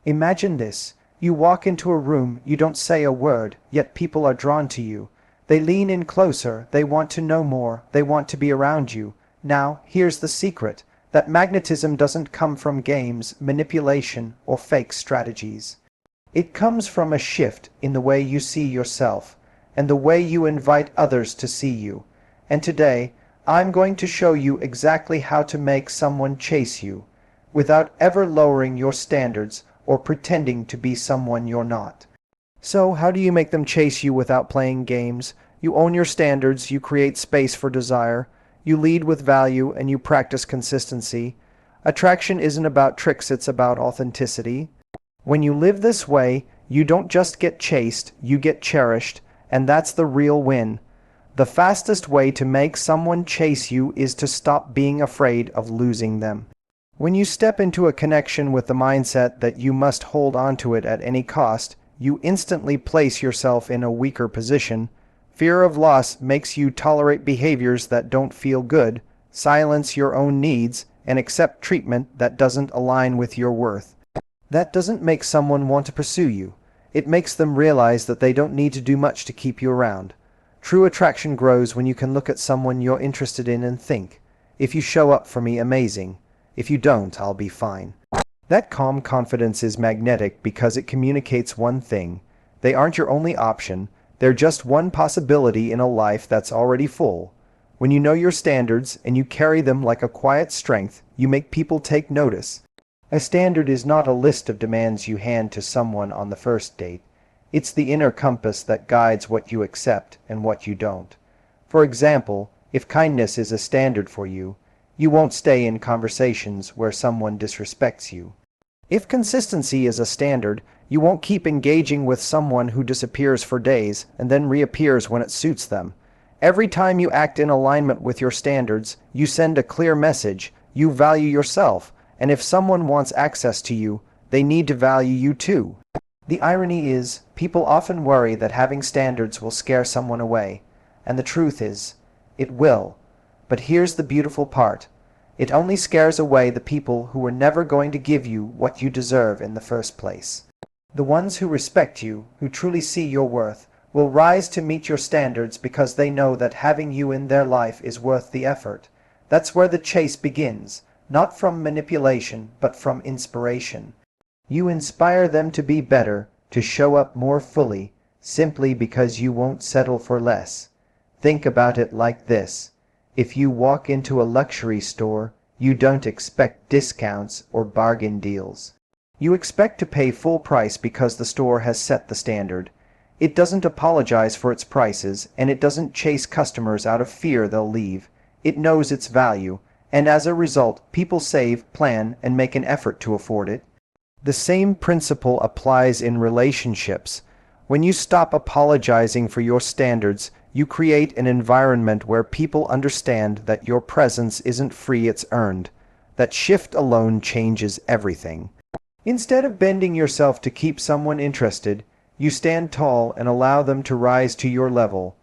Imagine this. You walk into a room, you don't say a word, yet people are drawn to you. They lean in closer, they want to know more, they want to be around you. Now, here's the secret. That magnetism doesn't come from games, manipulation, or fake strategies. It comes from a shift in the way you see yourself, and the way you invite others to see you. And today, I'm going to show you exactly how to make someone chase you, without ever lowering your standards or pretending to be someone you're not. So, how do you make them chase you without playing games? You own your standards, you create space for desire, you lead with value, and you practice consistency. Attraction isn't about tricks, it's about authenticity. When you live this way, you don't just get chased, you get cherished, and that's the real win. The fastest way to make someone chase you is to stop being afraid of losing them. When you step into a connection with the mindset that you must hold onto it at any cost, you instantly place yourself in a weaker position. Fear of loss makes you tolerate behaviors that don't feel good, silence your own needs, and accept treatment that doesn't align with your worth. That doesn't make someone want to pursue you. It makes them realize that they don't need to do much to keep you around. True attraction grows when you can look at someone you're interested in and think, if you show up for me, amazing. If you don't, I'll be fine. That calm confidence is magnetic because it communicates one thing. They aren't your only option. They're just one possibility in a life that's already full. When you know your standards and you carry them like a quiet strength, you make people take notice. A standard is not a list of demands you hand to someone on the first date. It's the inner compass that guides what you accept and what you don't. For example, if kindness is a standard for you, you won't stay in conversations where someone disrespects you. If consistency is a standard, you won't keep engaging with someone who disappears for days and then reappears when it suits them. Every time you act in alignment with your standards, you send a clear message. You value yourself, and if someone wants access to you, they need to value you too. The irony is, people often worry that having standards will scare someone away, and the truth is, it will. But here's the beautiful part. It only scares away the people who were never going to give you what you deserve in the first place. The ones who respect you, who truly see your worth, will rise to meet your standards because they know that having you in their life is worth the effort. That's where the chase begins, not from manipulation, but from inspiration. You inspire them to be better, to show up more fully, simply because you won't settle for less. Think about it like this. If you walk into a luxury store, you don't expect discounts or bargain deals. You expect to pay full price because the store has set the standard. It doesn't apologize for its prices, and it doesn't chase customers out of fear they'll leave. It knows its value, and as a result, people save, plan, and make an effort to afford it. The same principle applies in relationships. When you stop apologizing for your standards, you create an environment where people understand that your presence isn't free, it's earned. That shift alone changes everything. Instead of bending yourself to keep someone interested, you stand tall and allow them to rise to your level.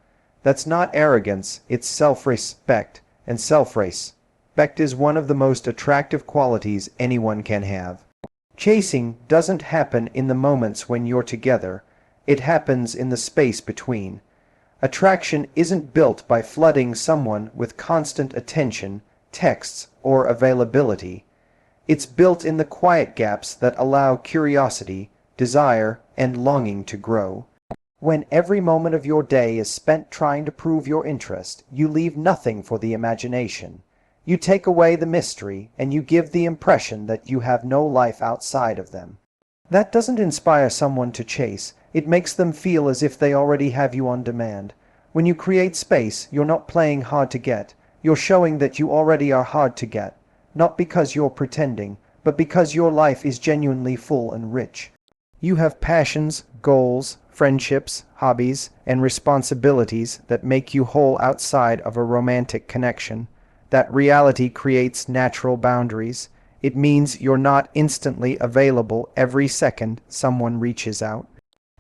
That's not arrogance, it's self-respect, and self-respect is one of the most attractive qualities anyone can have. Chasing doesn't happen in the moments when you're together. It happens in the space between. Attraction isn't built by flooding someone with constant attention, texts, or availability. It's built in the quiet gaps that allow curiosity, desire, and longing to grow. When every moment of your day is spent trying to prove your interest, you leave nothing for the imagination. You take away the mystery, and you give the impression that you have no life outside of them. That doesn't inspire someone to chase. It makes them feel as if they already have you on demand. When you create space, you're not playing hard to get. You're showing that you already are hard to get, not because you're pretending, but because your life is genuinely full and rich. You have passions, goals, friendships, hobbies, and responsibilities that make you whole outside of a romantic connection. That reality creates natural boundaries. It means you're not instantly available every second someone reaches out.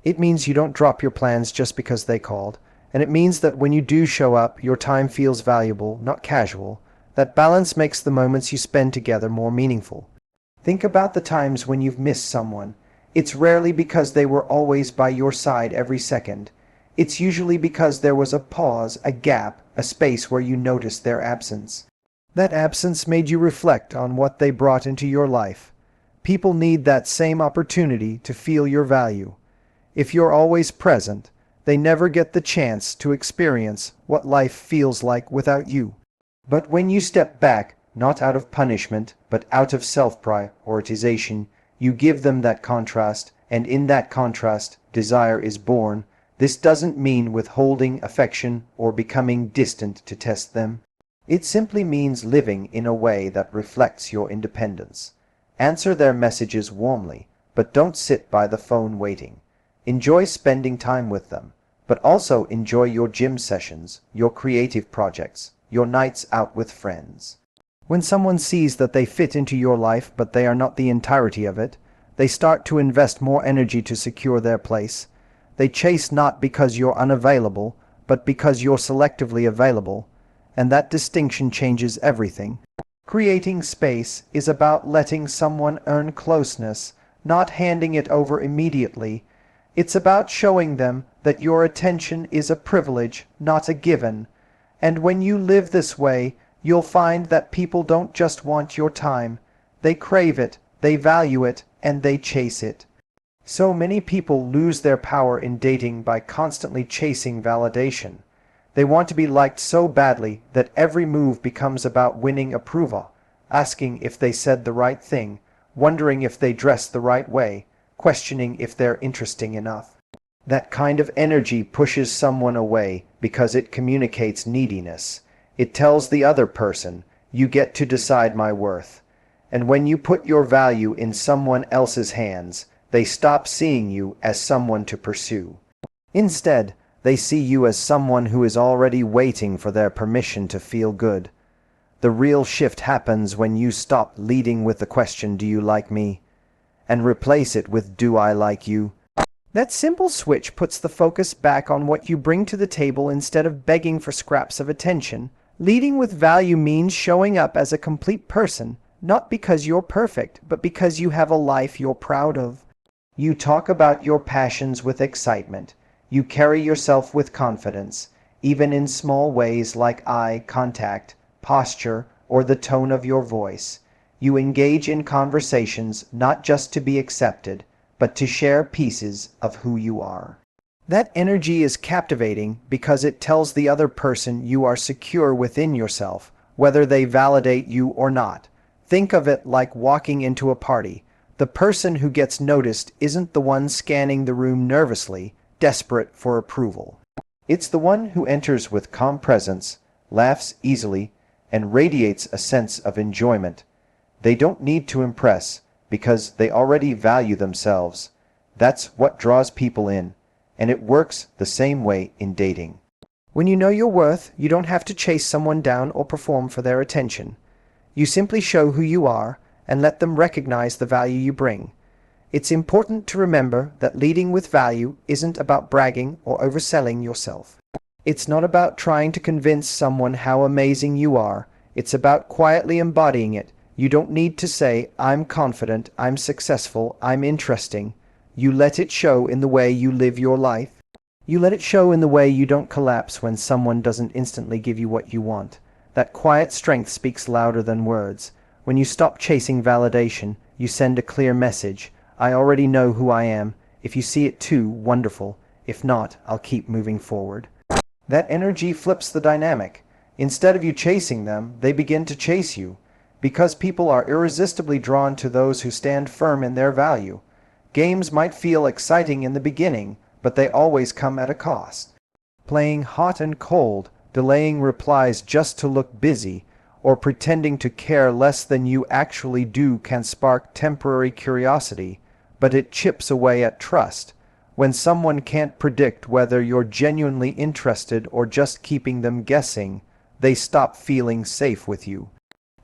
It means you don't drop your plans just because they called. And it means that when you do show up, your time feels valuable, not casual. That balance makes the moments you spend together more meaningful. Think about the times when you've missed someone. It's rarely because they were always by your side every second. It's usually because there was a pause, a gap, a space where you noticed their absence. That absence made you reflect on what they brought into your life. People need that same opportunity to feel your value. If you're always present, they never get the chance to experience what life feels like without you. But when you step back, not out of punishment, but out of self-prioritization, you give them that contrast, and in that contrast, desire is born. This doesn't mean withholding affection or becoming distant to test them. It simply means living in a way that reflects your independence. Answer their messages warmly, but don't sit by the phone waiting. Enjoy spending time with them, but also enjoy your gym sessions, your creative projects, your nights out with friends. When someone sees that they fit into your life but they are not the entirety of it, they start to invest more energy to secure their place. They chase not because you're unavailable, but because you're selectively available, and that distinction changes everything. Creating space is about letting someone earn closeness, not handing it over immediately. It's about showing them that your attention is a privilege, not a given. And when you live this way, you'll find that people don't just want your time. They crave it, they value it, and they chase it. So many people lose their power in dating by constantly chasing validation. They want to be liked so badly that every move becomes about winning approval, asking if they said the right thing, wondering if they dress the right way, questioning if they're interesting enough. That kind of energy pushes someone away because it communicates neediness. It tells the other person, you get to decide my worth. And when you put your value in someone else's hands, they stop seeing you as someone to pursue. Instead, they see you as someone who is already waiting for their permission to feel good. The real shift happens when you stop leading with the question, do you like me? And replace it with, do I like you? That simple switch puts the focus back on what you bring to the table instead of begging for scraps of attention. Leading with value means showing up as a complete person, not because you're perfect, but because you have a life you're proud of. You talk about your passions with excitement. You carry yourself with confidence, even in small ways like eye contact, posture, or the tone of your voice. You engage in conversations not just to be accepted, but to share pieces of who you are. That energy is captivating because it tells the other person you are secure within yourself, whether they validate you or not. Think of it like walking into a party. The person who gets noticed isn't the one scanning the room nervously, desperate for approval. It's the one who enters with calm presence, laughs easily, and radiates a sense of enjoyment. They don't need to impress, because they already value themselves. That's what draws people in, and it works the same way in dating. When you know your worth, you don't have to chase someone down or perform for their attention. You simply show who you are and let them recognize the value you bring. It's important to remember that leading with value isn't about bragging or overselling yourself. It's not about trying to convince someone how amazing you are. It's about quietly embodying it. You don't need to say, I'm confident, I'm successful, I'm interesting. You let it show in the way you live your life. You let it show in the way you don't collapse when someone doesn't instantly give you what you want. That quiet strength speaks louder than words. When you stop chasing validation, you send a clear message. I already know who I am. If you see it too, wonderful. If not, I'll keep moving forward. That energy flips the dynamic. Instead of you chasing them, they begin to chase you. Because people are irresistibly drawn to those who stand firm in their value. Games might feel exciting in the beginning, but they always come at a cost. Playing hot and cold, delaying replies just to look busy, or pretending to care less than you actually do can spark temporary curiosity, but it chips away at trust. When someone can't predict whether you're genuinely interested or just keeping them guessing, they stop feeling safe with you.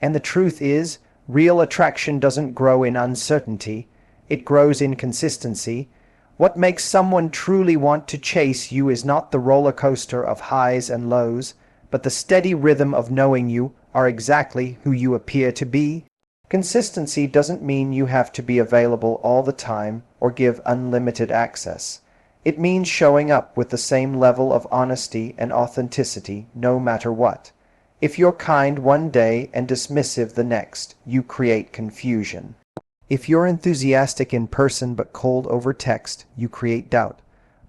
And the truth is, real attraction doesn't grow in uncertainty. It grows in consistency. What makes someone truly want to chase you is not the roller coaster of highs and lows, but the steady rhythm of knowing you are exactly who you appear to be. Consistency doesn't mean you have to be available all the time or give unlimited access. It means showing up with the same level of honesty and authenticity no matter what. If you're kind one day and dismissive the next, you create confusion. If you're enthusiastic in person but cold over text, you create doubt.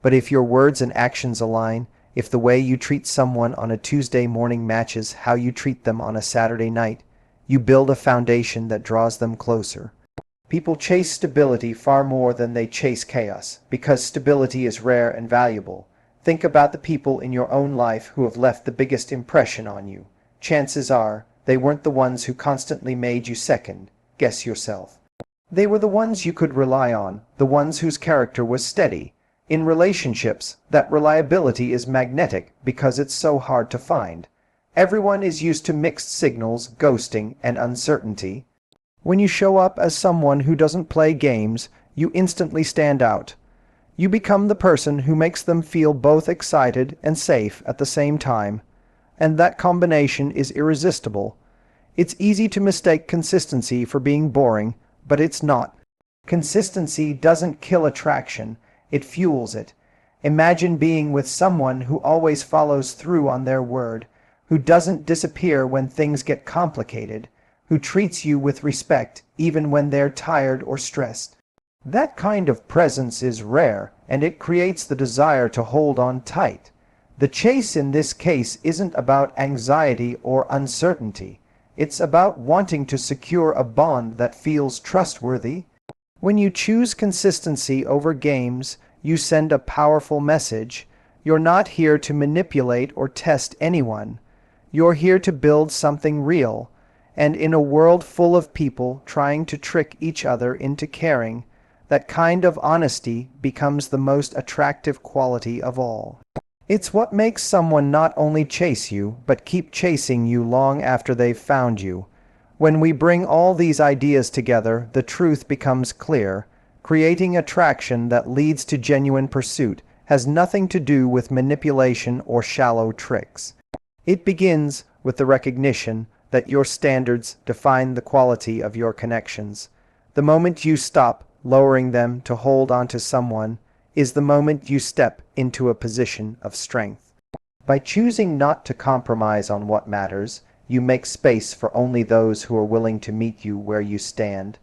But if your words and actions align, if the way you treat someone on a Tuesday morning matches how you treat them on a Saturday night, you build a foundation that draws them closer. People chase stability far more than they chase chaos, because stability is rare and valuable. Think about the people in your own life who have left the biggest impression on you. Chances are, they weren't the ones who constantly made you second. Guess yourself. They were the ones you could rely on, the ones whose character was steady. In relationships, that reliability is magnetic because it's so hard to find. Everyone is used to mixed signals, ghosting, and uncertainty. When you show up as someone who doesn't play games, you instantly stand out. You become the person who makes them feel both excited and safe at the same time. And that combination is irresistible. It's easy to mistake consistency for being boring, but it's not. Consistency doesn't kill attraction, it fuels it. Imagine being with someone who always follows through on their word, who doesn't disappear when things get complicated, who treats you with respect even when they're tired or stressed. That kind of presence is rare, and it creates the desire to hold on tight. The chase in this case isn't about anxiety or uncertainty. It's about wanting to secure a bond that feels trustworthy. When you choose consistency over games, you send a powerful message. You're not here to manipulate or test anyone. You're here to build something real, and in a world full of people trying to trick each other into caring, that kind of honesty becomes the most attractive quality of all. It's what makes someone not only chase you, but keep chasing you long after they've found you. When we bring all these ideas together, the truth becomes clear. Creating attraction that leads to genuine pursuit has nothing to do with manipulation or shallow tricks. It begins with the recognition that your standards define the quality of your connections. The moment you stop lowering them to hold on to someone is the moment you step into a position of strength. By choosing not to compromise on what matters, you make space for only those who are willing to meet you where you stand.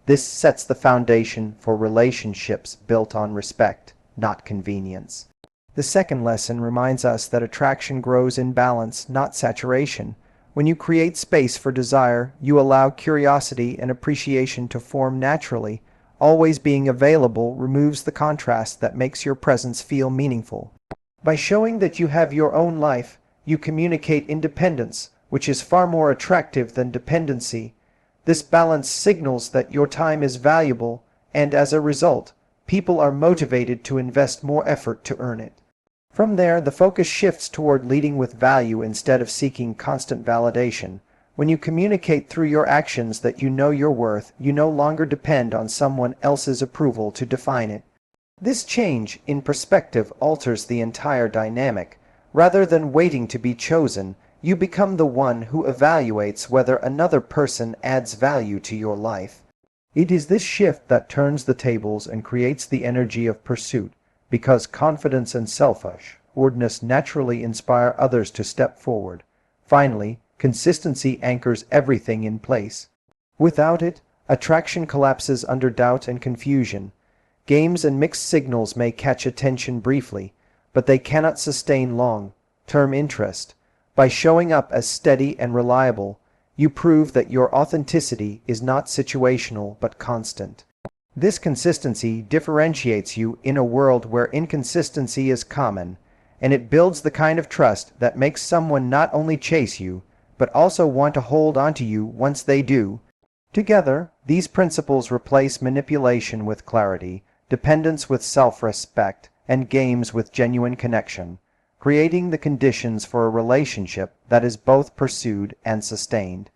This sets the foundation for relationships built on respect, not convenience. The second lesson reminds us that attraction grows in balance, not saturation. When you create space for desire, you allow curiosity and appreciation to form naturally. Always being available removes the contrast that makes your presence feel meaningful. By showing that you have your own life, you communicate independence, which is far more attractive than dependency. This balance signals that your time is valuable, and as a result, people are motivated to invest more effort to earn it. From there, the focus shifts toward leading with value instead of seeking constant validation. When you communicate through your actions that you know your worth, you no longer depend on someone else's approval to define it. This change in perspective alters the entire dynamic. Rather than waiting to be chosen, you become the one who evaluates whether another person adds value to your life. It is this shift that turns the tables and creates the energy of pursuit, because confidence and self-assuredness naturally inspire others to step forward. Finally, consistency anchors everything in place. Without it, attraction collapses under doubt and confusion. Games and mixed signals may catch attention briefly, but they cannot sustain long-term interest. By showing up as steady and reliable, you prove that your authenticity is not situational but constant. This consistency differentiates you in a world where inconsistency is common, and it builds the kind of trust that makes someone not only chase you, but also want to hold onto you once they do. Together, these principles replace manipulation with clarity, dependence with self-respect, and games with genuine connection, creating the conditions for a relationship that is both pursued and sustained.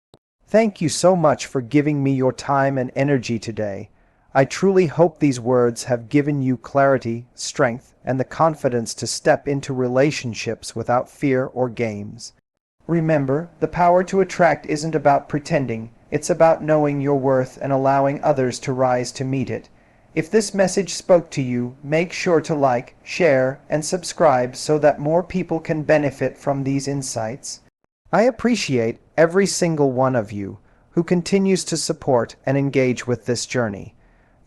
Thank you so much for giving me your time and energy today. I truly hope these words have given you clarity, strength, and the confidence to step into relationships without fear or games. Remember, the power to attract isn't about pretending, It's about knowing your worth and allowing others to rise to meet it. If this message spoke to you, make sure to like, share, and subscribe so that more people can benefit from these insights. I appreciate every single one of you who continues to support and engage with this journey.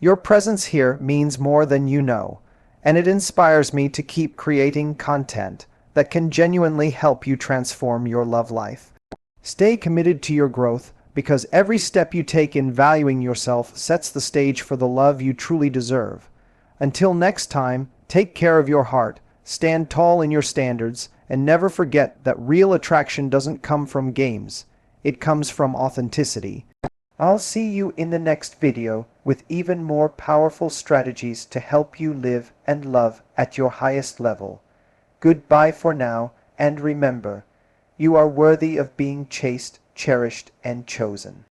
Your presence here means more than you know, and it inspires me to keep creating content that can genuinely help you transform your love life. Stay committed to your growth, because every step you take in valuing yourself sets the stage for the love you truly deserve. Until next time, take care of your heart, stand tall in your standards, and never forget that real attraction doesn't come from games. It comes from authenticity. I'll see you in the next video with even more powerful strategies to help you live and love at your highest level. Goodbye for now, and remember, you are worthy of being chased, cherished, and chosen.